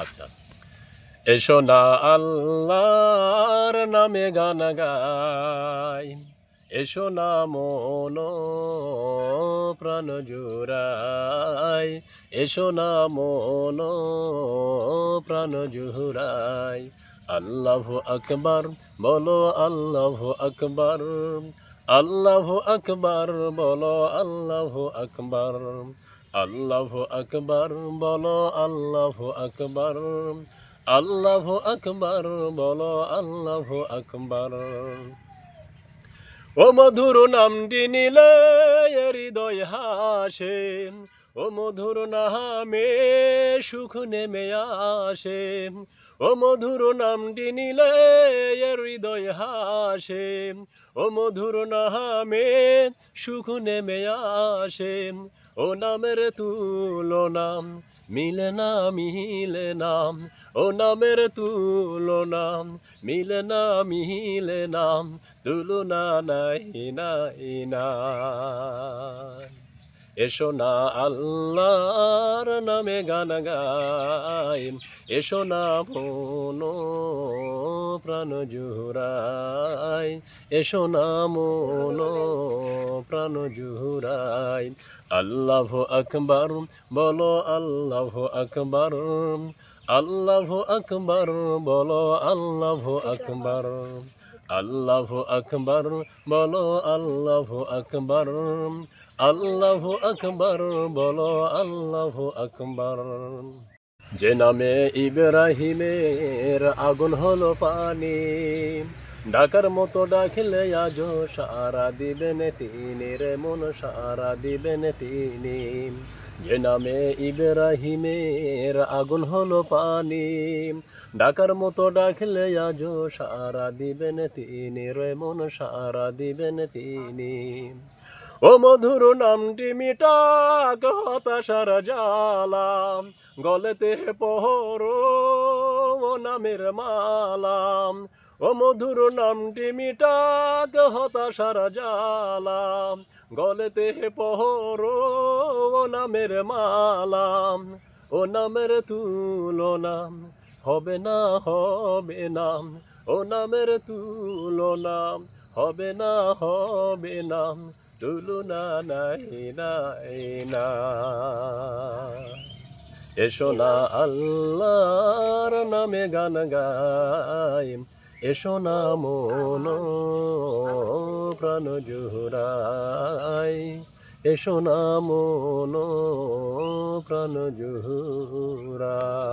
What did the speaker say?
আচ্ছা, এসো না আল্লাহর নামে গান গাই, এসো না মন প্রাণ জুড়াই, এসো না মন প্রাণ জুড়াই। আল্লাহু আকবার বলো, আল্লাহু আকবার, আল্লাহু আকবার বলো, আল্লাহু আকবার, আল্লাহু আকবার বলো, আল্লাহু আকবার, আল্লাহু আকবার বলো, আল্লাহু আকবার। ও মধুর নামটি নিলে হৃদয় হাসে, ও মধুর নামে সুখ নেমে আসে, ও মধুর নামটি নিলে হৃদয় হাসে, ও মধুর নামে সুখ নেমে আসে। ও নামের তুলনা মিলে না, মিলে না, ও নামের তুলনা মিলে না, মিলে না, তুলনা নাই নাই নাই। এসো না আল্লাহর নামে গান গাই, এসো না মন প্রাণ জুড়াই, এসো না মন প্রাণ জুড়াই। আল্লাহু আকবার বলো, আল্লাহু আকবার, আল্লাহু আকবার বলো, আল্লাহু আকবার, আল্লাহু আকবার বলো, আল্লাহু আকবার, আল্লাহু আকবার বলো, আল্লাহু আকবার। যে নামে ইব্রাহিমের আগুন হলো পানি, ডাকার মতো ডাকলে আজও সারা দিবেন তিনি রে মন, সারা দিবেন তিনি। যে নামে ইব্রাহিমের আগুন হলো পানি, ডাকার মতো ডাকলে আজও সারা দিবেন তিনি রে মন, সারা দিবেন তিনি। ও মধুর নামটি মিটাক হতাশার জ্বালা, গলেতে পহরো ও নামের মালা। ও মধুর নামটি মিটাক হতাশার জ্বালা, গলেতে পহরো ও নামের মালা। ও নামের তুলনা হবে না, হবে না, ও নামের তুলনা হবে না, হবে না, তুলনা নাই নাই নাই। এসো না আল্লাহর নামে গান গাই, এসো না মন প্রাণ জুড়াই, এসো না মন প্রাণ জুড়াই।